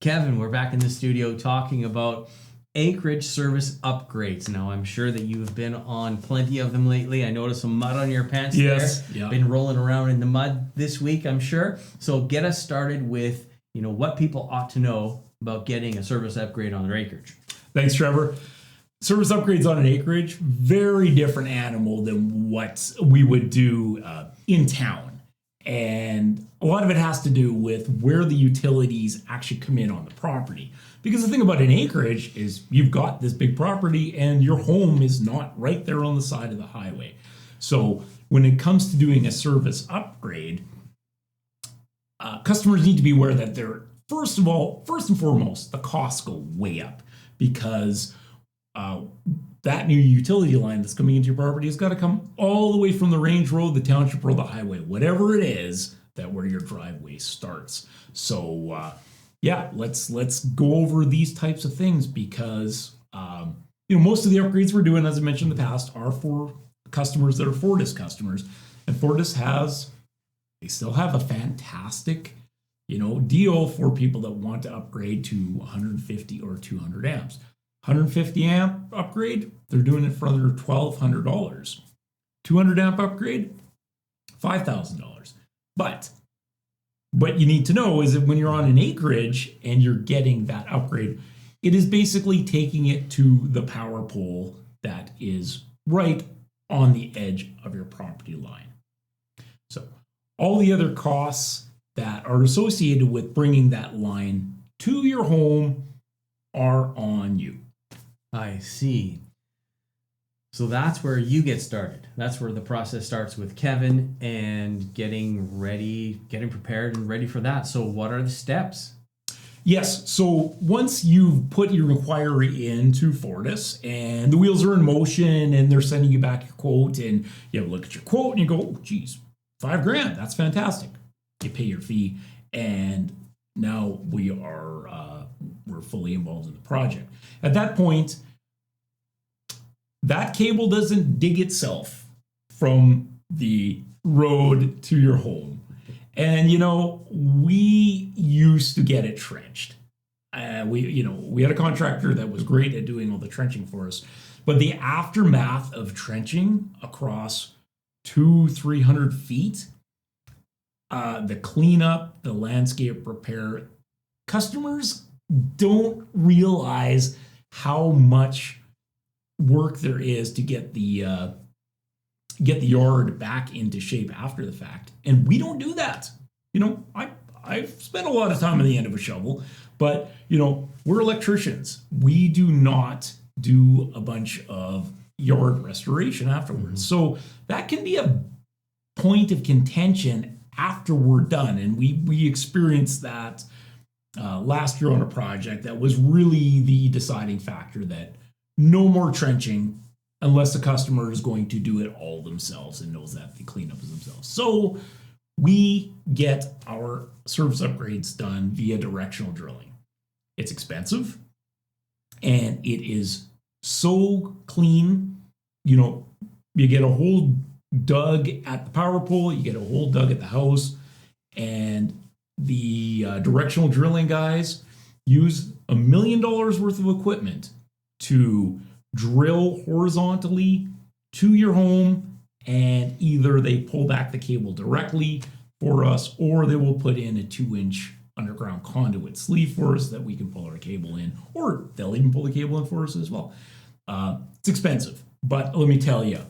Kevin, we're back in the studio talking about acreage service upgrades. Now, I'm sure that you have been on plenty of them lately. I noticed some mud on your pants there. Yeah. Been rolling around in the mud this week, I'm sure. So get us started with, what people ought to know about getting a service upgrade on their acreage. Thanks, Trevor. Service upgrades on an acreage, very different animal than what we would do in town. And a lot of it has to do with where the utilities actually come in on the property. Because the thing about an acreage is you've got this big property and your home is not right there on the side of the highway. So when it comes to doing a service upgrade, customers need to be aware that they're, first and foremost, the costs go way up because that new utility line that's coming into your property has got to come all the way from the range road, the township road, the highway, whatever it is that where your driveway starts. So let's go over these types of things because most of the upgrades we're doing, as I mentioned in the past, are for customers that are Fortis customers, and Fortis they still have a fantastic deal for people that want to upgrade to 150 or 200 amps. 150 amp upgrade, they're doing it for under $1,200. 200 amp upgrade, $5,000. But what you need to know is that when you're on an acreage and you're getting that upgrade, it is basically taking it to the power pole that is right on the edge of your property line. So all the other costs that are associated with bringing that line to your home are on you. I see. So that's where you get started. That's where the process starts with Kevin and getting prepared and ready for that. So what are the steps? Yes. So once you've put your inquiry into Fortis and the wheels are in motion and they're sending you back your quote and you have a look at your quote and you go, oh, geez, $5,000. That's fantastic. You pay your fee and now we're fully involved in the project. At that point, that cable doesn't dig itself from the road to your home. And, we used to get it trenched. We had a contractor that was great at doing all the trenching for us. But the aftermath of trenching across 200-300 feet, the cleanup, the landscape repair, customers don't realize how much work there is to get the yard back into shape after the fact, and we don't do that. I've spent a lot of time on the end of a shovel, but we're electricians. We do not do a bunch of yard restoration afterwards. So that can be a point of contention after we're done, and we experienced that last year on a project that was really the deciding factor that no more trenching unless the customer is going to do it all themselves and knows that the cleanup is themselves. So we get our service upgrades done via directional drilling. It's expensive and it is so clean. You get a hole dug at the power pole, you get a hole dug at the house, and the directional drilling guys use $1 million worth of equipment to drill horizontally to your home, and either they pull back the cable directly for us or they will put in a 2-inch underground conduit sleeve for us that we can pull our cable in, or they'll even pull the cable in for us as well. It's expensive, but let me tell you,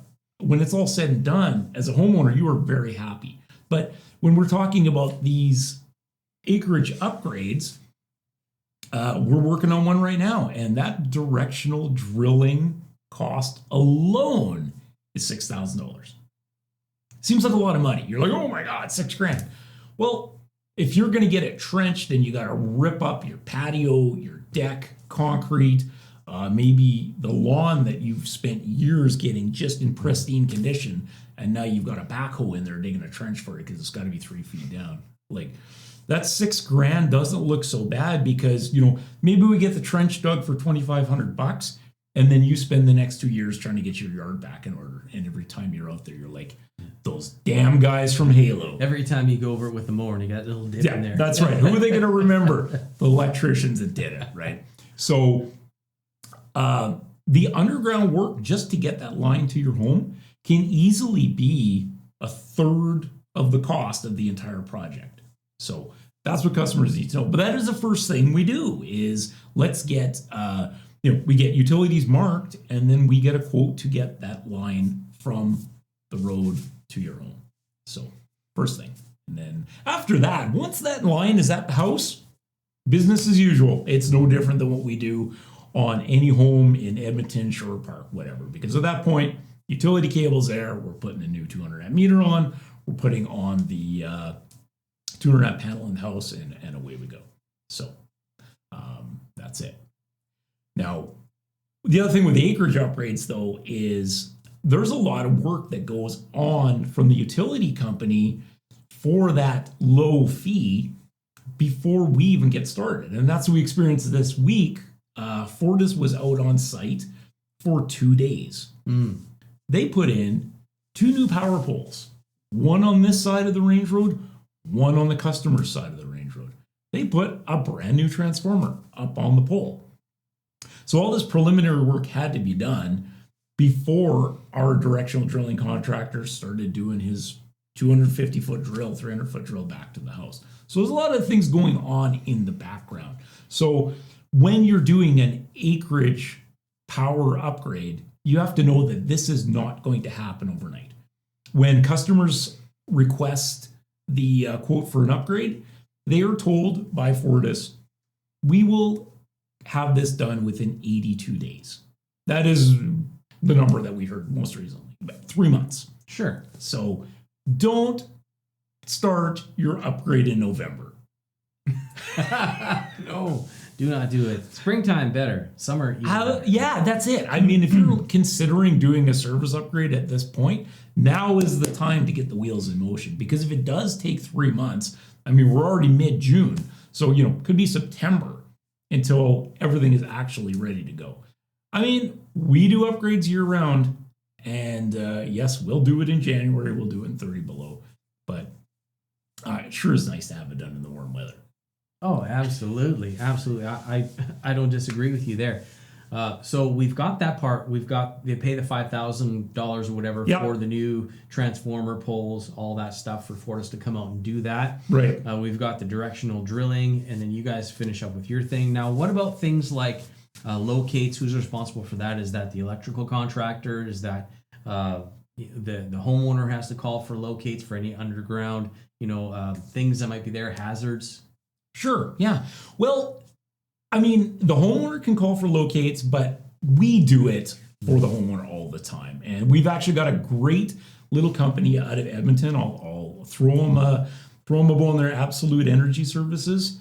when it's all said and done, as a homeowner, you are very happy. But when we're talking about these acreage upgrades, we're working on one right now, and that directional drilling cost alone is $6,000. Seems like a lot of money. You're like, oh my God, $6,000. Well, if you're going to get it trenched, then you got to rip up your patio, your deck, concrete, maybe the lawn that you've spent years getting just in pristine condition, and now you've got a backhoe in there digging a trench for it because it's got to be 3 feet down. Like, that $6,000 doesn't look so bad because, maybe we get the trench dug for $2,500. And then you spend the next 2 years trying to get your yard back in order. And every time you're out there, you're like, those damn guys from Halo. Every time you go over it with the mower and you got a little dip in there. That's right. Who are they going to remember? The electricians that did it, right? So the underground work just to get that line to your home can easily be a third of the cost of the entire project. So that's what customers need to know. But that is the first thing we do is let's get, we get utilities marked, and then we get a quote to get that line from the road to your home. So first thing. And then after that, once that line is at the house, business as usual. It's no different than what we do on any home in Edmonton, Sherwood Park, whatever. Because at that point, utility cable's there. We're putting a new 200 amp meter on. We're putting on the 200 amp panel in the house, and away we go. So that's it. Now, the other thing with the acreage upgrades, though, is there's a lot of work that goes on from the utility company for that low fee before we even get started. And that's what we experienced this week. Fortis was out on site for 2 days. They put in 2 new power poles, one on this side of the range road, one on the customer's side of the range road. They put a brand new transformer up on the pole. So all this preliminary work had to be done before our directional drilling contractor started doing his 250-foot drill, 300-foot drill back to the house. So there's a lot of things going on in the background. So when you're doing an acreage power upgrade, you have to know that this is not going to happen overnight. When customers request the quote for an upgrade, they are told by Fortis, we will have this done within 82 days. That is the number that we heard most recently, about 3 months. Sure. So don't start your upgrade in November. No, do not do it. Springtime better. Summer even better. Yeah, that's it. I mean, if you're considering doing a service upgrade at this point, now is the time to get the wheels in motion. Because if it does take 3 months, I mean, we're already mid-June. So, could be September until everything is actually ready to go. I mean, we do upgrades year round. And yes, we'll do it in January. We'll do it in 30 below. But it sure is nice to have it done in the warm weather. Oh, absolutely. Absolutely. I don't disagree with you there. So we've got that part. They pay the $5,000 or whatever for the new transformer poles, all that stuff for Fortis to come out and do that. Right. We've got the directional drilling, and then you guys finish up with your thing. Now, what about things like locates? Who's responsible for that? Is that the electrical contractor? Is that the homeowner has to call for locates for any underground, things that might be there, hazards? Sure. Yeah. Well, I mean, the homeowner can call for locates, but we do it for the homeowner all the time. And we've actually got a great little company out of Edmonton. I'll throw them a bone there, Absolute Energy Services.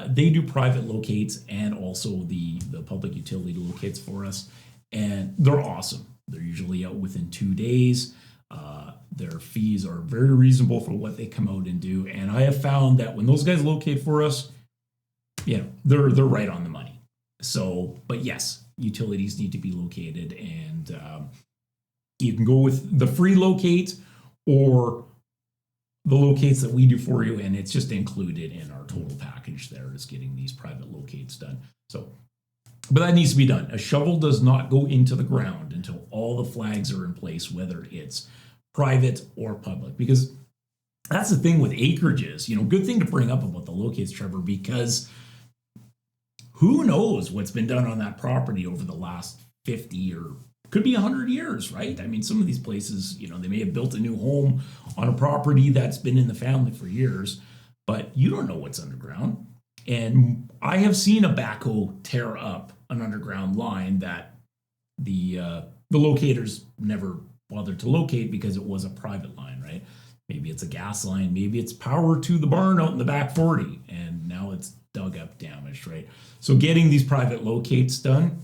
They do private locates and also the public utility locates for us. And they're awesome. They're usually out within 2 days. Their fees are very reasonable for what they come out and do. And I have found that when those guys locate for us, they're right on the money. So, but yes, utilities need to be located, and you can go with the free locate or the locates that we do for you, and it's just included in our total package there is getting these private locates done. So, but that needs to be done. A shovel does not go into the ground until all the flags are in place, whether it's private or public, because that's the thing with acreages. Good thing to bring up about the locates, Trevor, because who knows what's been done on that property over the last 50 or could be 100 years, right? I mean, some of these places, they may have built a new home on a property that's been in the family for years, but you don't know what's underground. And I have seen a backhoe tear up an underground line that the locators never bothered to locate because it was a private line, right? Maybe it's a gas line, maybe it's power to the barn out in the back 40, and now it's dug up, damaged, right? So getting these private locates done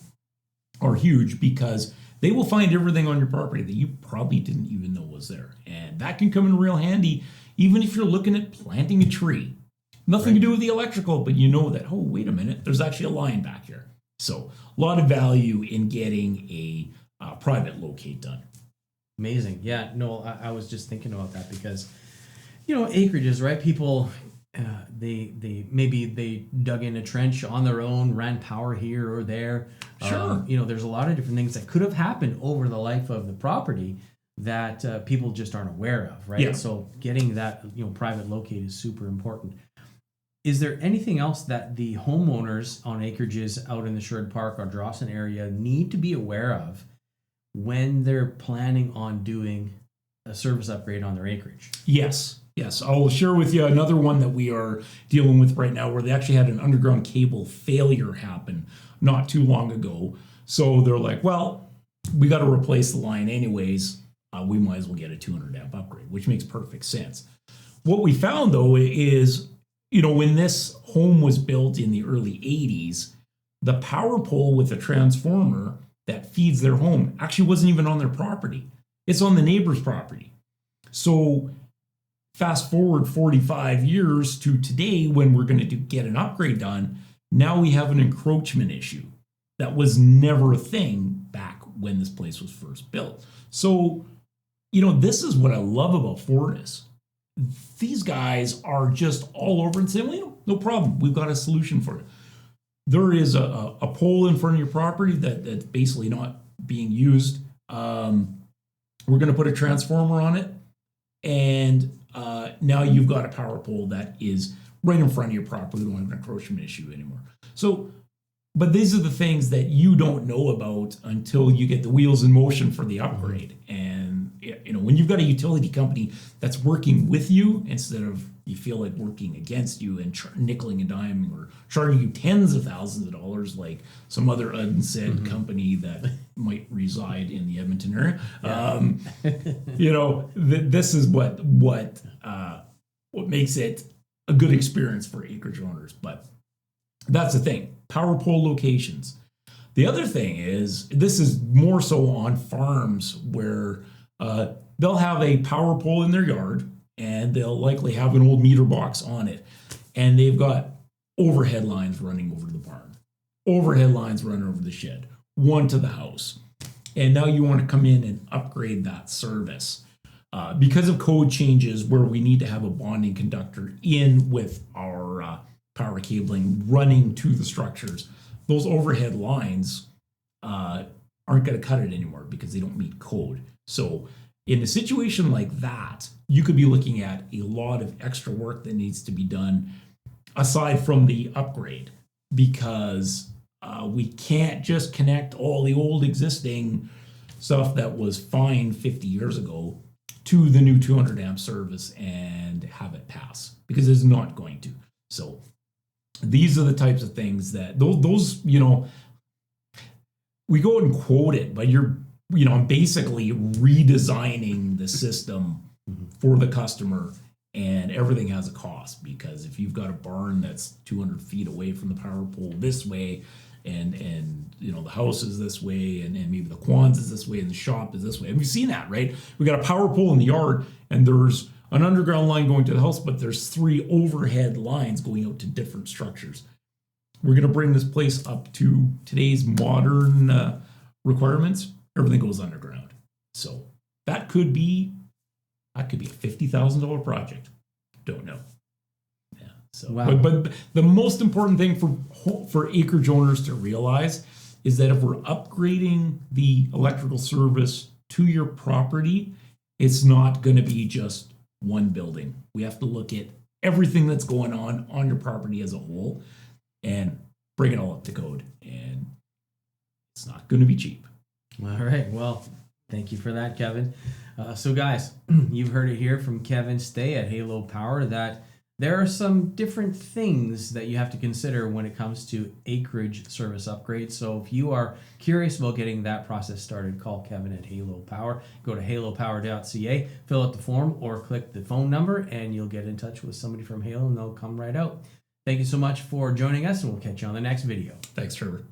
are huge because they will find everything on your property that you probably didn't even know was there. And that can come in real handy, even if you're looking at planting a tree. Nothing to do with the electrical, but you know that, oh, wait a minute, there's actually a line back here. So a lot of value in getting a private locate done. Amazing. Yeah, no, I was just thinking about that because, acreages, right? People, they maybe they dug in a trench on their own, ran power here or there. Sure. There's a lot of different things that could have happened over the life of the property that people just aren't aware of, right? Yeah. So getting that, private locate is super important. Is there anything else that the homeowners on acreages out in the Sherwood Park or Dawson area need to be aware of when they're planning on doing a service upgrade on their acreage? Yes. I'll share with you another one that we are dealing with right now where they actually had an underground cable failure happen not too long ago. So they're like, well, we got to replace the line anyways. We might as well get a 200 amp upgrade, which makes perfect sense. What we found though is, when this home was built in the early 80s, the power pole with the transformer that feeds their home actually wasn't even on their property. It's on the neighbor's property. So fast forward 45 years to today when we're going to get an upgrade done, now we have an encroachment issue. That was never a thing back when this place was first built. So, this is what I love about Fortis. These guys are just all over and saying, well, no problem. We've got a solution for it. There is a pole in front of your property that's basically not being used. We're going to put a transformer on it. And now you've got a power pole that is right in front of your property. We don't have an encroachment issue anymore. So, but these are the things that you don't know about until you get the wheels in motion for the upgrade. And, when you've got a utility company that's working with you instead of you feel like working against you and nickeling and diming or charging you tens of thousands of dollars like some other unsaid company that might reside in the Edmonton area. Yeah. This is what makes it a good experience for acreage owners. But that's the thing, power pole locations. The other thing is, this is more so on farms where they'll have a power pole in their yard and they'll likely have an old meter box on it. And they've got overhead lines running over to the barn, overhead lines running over the shed, one to the house. And now you want to come in and upgrade that service. Because of code changes where we need to have a bonding conductor in with our power cabling running to the structures, those overhead lines aren't going to cut it anymore because they don't meet code. So in a situation like that, you could be looking at a lot of extra work that needs to be done aside from the upgrade, because we can't just connect all the old existing stuff that was fine 50 years ago to the new 200 amp service and have it pass, because it's not going to. So these are the types of things that those we go and quote it, but I'm basically redesigning the system for the customer, and everything has a cost, because if you've got a barn that's 200 feet away from the power pole this way, and the house is this way, and maybe the Quans is this way, and the shop is this way. And we've seen that, right? We got a power pole in the yard, and there's an underground line going to the house, but there's 3 overhead lines going out to different structures. We're going to bring this place up to today's modern requirements. Everything goes underground. So that could be a $50,000 project. Don't know. Yeah. So, wow. But the most important thing for acreage owners to realize is that if we're upgrading the electrical service to your property, it's not going to be just one building. We have to look at everything that's going on your property as a whole and bring it all up to code. And it's not going to be cheap. All right. Well, thank you for that, Kevin. So guys, you've heard it here from Kevin Staigh at Halo Power that there are some different things that you have to consider when it comes to acreage service upgrades. So if you are curious about getting that process started, call Kevin at Halo Power. Go to halopower.ca, fill out the form, or click the phone number, and you'll get in touch with somebody from Halo, and they'll come right out. Thank you so much for joining us, and we'll catch you on the next video. Thanks, Trevor.